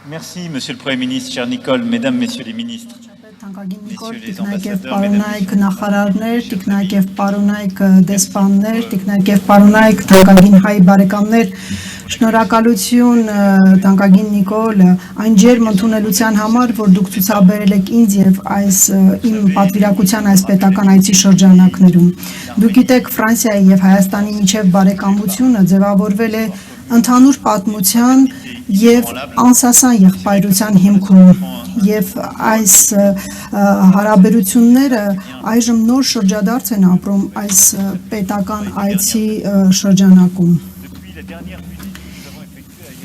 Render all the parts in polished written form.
Merci, Monsieur le Premier ministre, cher Nicole, Mesdames, Messieurs les ministres, Messieurs les ambassadeurs, Շնորհակալություն Տանկագին Նիկոլ, այն ջերմ ընդունելության համար, որ դուք ցուցաբերել եք ինձ եւ այս իմ պատվիրակության այս պետական այցի շրջանակներում։ Դուք գիտեք, Ֆրանսիայի եւ Հայաստանի միջև բարեկամությունը ձևավորվել է ընդհանուր պատմության եւ անսասան եղբայրության հիմքում եւ այս հարաբերությունները այժմ նոր շրջադարձ են ապրում այս պետական այցի շրջանակում։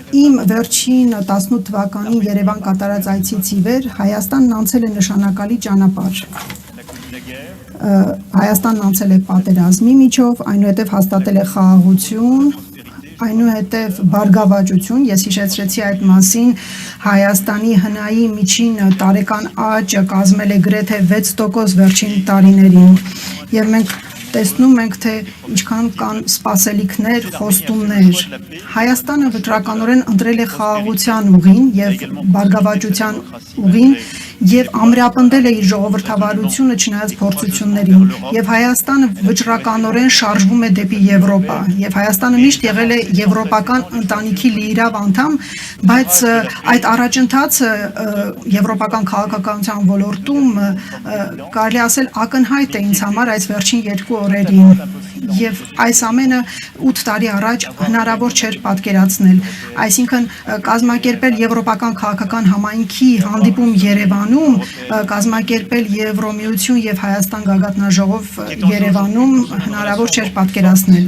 Իմ վերջին 18 թվականին Երևան կատարած այցից ի վեր Հայաստանն անցել է նշանակալի ճանապարհ։ Հայաստանն անցել է պատերազմի միջով, այնուհետև հաստատել է խաղաղություն, այնուհետև բարգավաճություն, ես հիշեցրեցի այդ մասին, Հայաստանի հնայի միջին տարեկան աճը կազմել է գրեթե 6% վերջին տարիներին, եւ մենք տեսնում ենք, թե ինչքան կան սպասելիքներ, խոստումներ։ Հայաստանը վճռականորեն ընտրել է խաղաղության ուղին եւ բարգավաճության ուղին եւ ամրապնդել է իր ժողովրդավարությունը չնայած փորձություններին եւ Հայաստանը վճռականորեն շարժվում է դեպի Եվրոպա եւ Հայաստանը միշտ եղել է եվրոպական ընտանիքի լիիրավ անդամ, բայց այդ առաջընթացը եվրոպական քաղաքականության ոլորտում կարելի ասել ակնհայտ է ինձ համար այս վերջին 2 օրերին եւ այս ամենը 8 տարի առաջ հնարավոր չէր պատկերացնել, այսինքն կազմակերպել եվրոպական քաղաքական համայնքի հանդիպում Երևանում, կազմակերպել Եվրոմիություն եւ Հայաստան գագաթնաժողով Երևանում հնարավոր չէր պատկերացնել։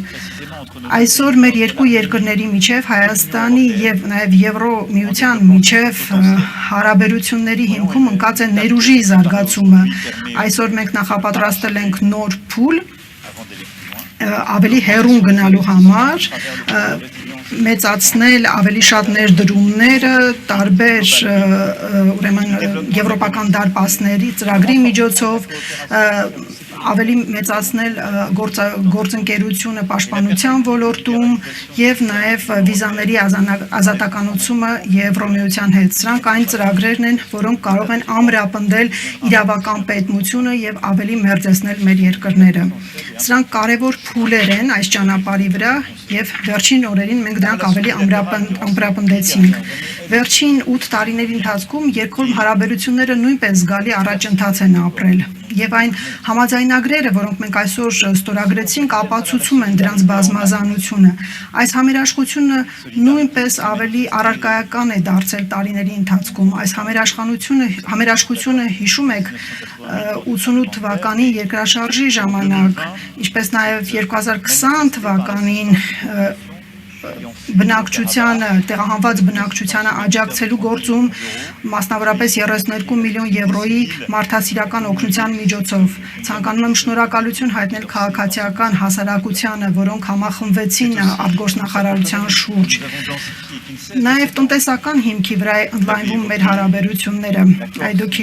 Այսօր մեր երկու երկրների միջև Հայաստանի եւ նաեւ Եվրոմիության միջև հարաբերությունների հիմքում ընկած է ներուժի զարգացումը։ Այսօր մենք նախապատրաստել ենք նոր փուլ ավելի հեռուն գնալու համար, մեծացնել ավելի շատ ներդրումները տարբեր ուրեմն եվրոպական դարպասների ծրագրի միջոցով, ավելի մեծացնել գործընկերությունը պաշտպանության ոլորտում եւ նաեւ վիզաների ազատականությունը Եվրոմիության հետ։ Սրանք այն ծրագրերն են, որոնք կարող են ամրապնդել իրավական պետությունը եւ ավելի մերձեցնել մեր երկրները։ Սրանք կարևոր փուլեր են այս ճանապարհի վրա եւ վերջին օրերին մենք դրանք ավելի ամրապնդեցինք։ Վերջին 8 տարիների ընթացքում երկկողմ հարաբերությունները նույնպես զգալի առաջընթաց են ապրել եւ այն համաձայնագրերը, որոնք մենք այսօր ստորագրեցինք, ապացուցում են դրանց բազմազանությունը։ Այս համերաշխությունը նույնպես ավելի առարկայական է դարձել տարիների ընթացքում։ Այս համերաշխությունը հիշում եք 88 թվականի երկրաշարժի ժամանակ, ինչպես նաեւ 2020 թվականին բնակչությանը, տեղահանված բնակչությանը աջակցելու գործում մասնավորապես 32 միլիոն եվրոյի մարդասիրական օգնության միջոցով։ Ցանկանում եմ շնորհակալություն հայտնել քաղաքացիական հասարակությանը, որոնք համախմբվեցին արտգործնախարարության շուրջ։ Նաև տնտեսական հիմքի վրա է ընդլայնվում մեր հարաբերությունները։ Այդ դուք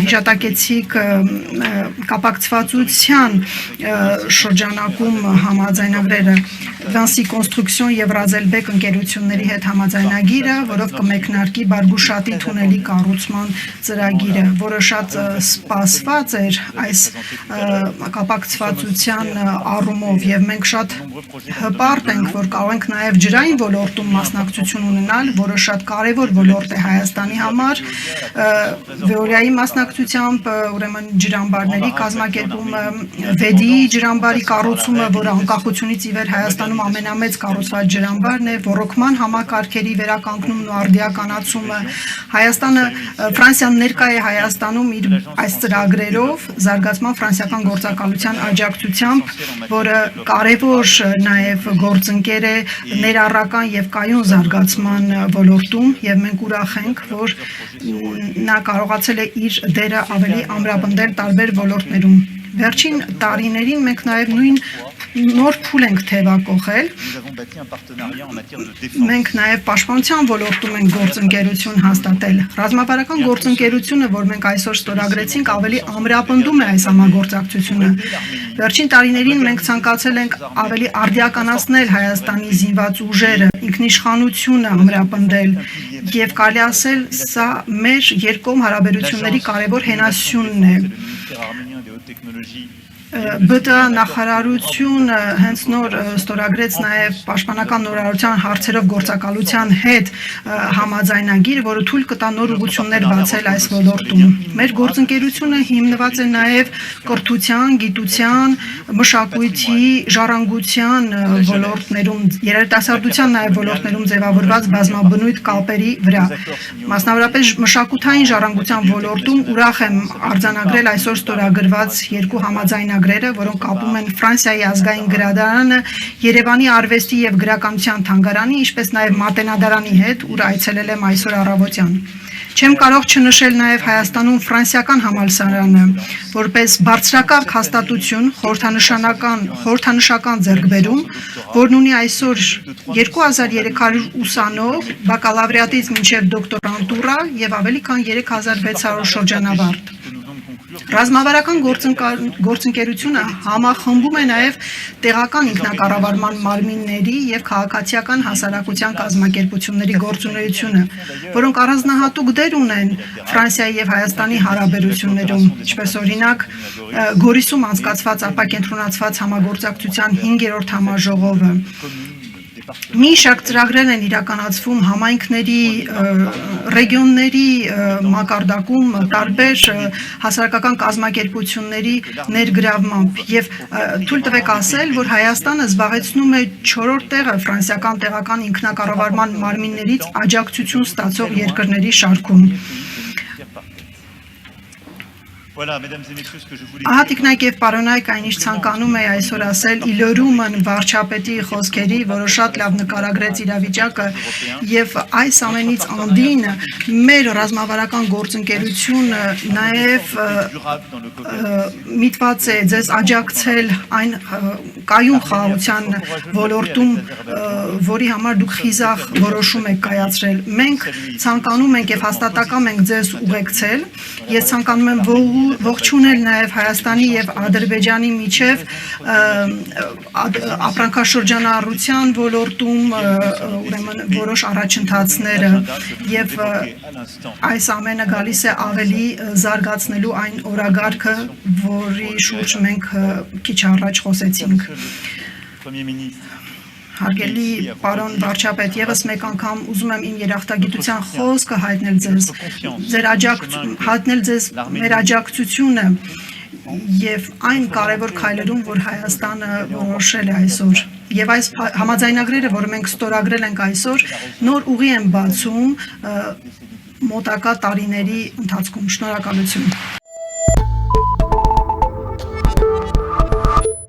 հիշատակեցիք կապակցվածության շրջանակում համաձայնագրերը Վանսի կոնստրուկցիոն եւ Ռազելբեկ ընկերությունների հետ համաձայնագիրը, որով կմեկնարկի Բարգուշատի թունելի կառուցման ծրագիրը, որը շատ սպասված էր այս կապակցվածության առումով եւ մենք շատ հպարտ ենք, որ կարող ենք նաեւ ջրային ոլորտում մասնակցություն ունենալ, որը շատ կարեւոր ոլորտ է Հայաստանի համար, Վեորիայի մասնակցությամբ, ուրեմն ջրամբարների կազմակերպումը, Վեդիի ջրամբարի կառուցումը, որը անկախությունից ի վեր Հայաստանում ամենամեծ կառուցված ջրամբարն է, ռոռոկման համակարգերի վերականգնումն ու արդիականացումը։ Հայաստանը, Ֆրանսիան ներկա է Հայաստանում իր այս ծրագրերով, զարգացման ֆրանսիական գործակալության աջակցությամբ, որը կարևոր նաև գործընկեր է ներառական եւ կայուն զարգացման ոլորտում եւ մենք ուրախ ենք, որ նա կարողացել է իր դերը ավելի ամրապնդել տարբեր ոլորտներում։ Վերջին տարիներին մենք նաև նոր փուլ ենք թևակողել։ Մենք նաև պաշտպանության ոլորտում ենք գործընկերություն հաստատել։ Ռազմավարական գործընկերությունը, որ մենք այսօր ստորագրեցինք, ավելի ամրապնդում է այս համագործակցությունը։ Վերջին տարիներին մենք ցանկացել ենք ավելի արդիականացնել Հայաստանի զինված ուժերը, ինքնիշխանությունը ամրապնդել Եվ կարելի ասել, սա մեր երկկողմ հարաբերությունների կարևոր հենասյունն է։ ԲՏԱ նախարարությունը հենց նոր ստորագրեց նաև պաշտպանական նորարարության հարցերով գործակալության հետ համաձայնագիր, որը թույլ կտա նոր ուղղություններ բացել այս ոլորտում։ Մեր գործընկերությունը հիմնված է նաև կրթության, գիտության, մշակույթի, ժառանգության ոլորտներում, երիտասարդության նաև ոլորտներում ձևավորված բազմաբնույթ կապերի վրա։ Մասնավորապես մշակութային ժառանգության ոլորտում ուրախ եմ արձանագրել այսօր ստորագրված երկու համաձայնագրեր, որոնք կապում են Ֆրանսիայի ազգային գրադարանը Երևանի արվեստի եւ գրականության թանգարանի, ինչպես նաեւ մատենադարանի հետ, ուր այցելել եմ այսօր առավոտյան։ Չեմ կարող չնշել նաև Հայաստանում ֆրանսիական համալսարանը, որպես բարձրակարգ հաստատություն խորհրդանշական ձեռքբերում, որն ունի այսօր 2300 ուսանող, բակալավրիատից մինչև դոկտորանտուրա եւ ավելի քան 3600 շրջանավարտ։ Ռազմավարական գործընկերությունը համախմբում է նաև տեղական ինքնակառավարման մարմինների եւ քաղաքացիական հասարակության կազմակերպությունների գործունեությունը, որոնք առանձնահատուկ դեր ունեն Ֆրանսիայի եւ Հայաստանի հարաբերություններում, ինչպես օրինակ Գորիսում անցկացված ապակենտրոնացված համագործակցության 5-րդ համաժողովը։ Մի շարք ծրագրեր են իրականացվում համայնքների, ռեգիոնների մակարդակում տարբեր հասարակական կազմակերպությունների ներգրավմամբ եւ թույլ տվեք ասել, որ Հայաստանը զբաղեցնում է 4-րդ տեղը ֆրանսիական տեղական ինքնակառավարման մարմիններից աջակցություն ստացող երկրների շարքում։ Ահա տիկնայք եւ պարոնայք, այնիշ ցանկանում էի այսօր ասել Իլորումն վարչապետի խոսքերի, որը շատ լավ նկարագրեց իրավիճակը եւ այս ամենից անդին մեր ռազմավարական գործընկերությունը նաեւ միտված է ձեզ աջակցել այն կայուն խաղաղության ոլորտում, որի համար դուք խիզախ որոշում եք կայացրել։ Մենք ցանկանում ենք եւ հաստատակամ ենք ձեզ ուղեկցել։ Ես ցանկանում եմ ողջունել նաև Հայաստանի եւ Ադրբեջանի միջև ապրանքաշրջանառության ոլորտում ուրեմն որոշ առաջընթացները եւ այս ամենը գալիս է ավելի զարգացնելու այն օրագարկը, որի շուրջ մենք քիչ առաջ խոսեցինք։ Հարգելի պարոն վարչապետ, եւս մեկ անգամ ուզում եմ իմ երախտագիտության խոսքը հայտնել ձեզ մեր աջակցությունը եւ այն կարևոր քայլերում, որ Հայաստանը որոշել է այսօր։ Եվ այս համաձայնագրերը, որը մենք ստորագրել ենք այսօր, նոր ուղի են բացում մոտակա տարիների ընթացքում։ Շնորհակալություն։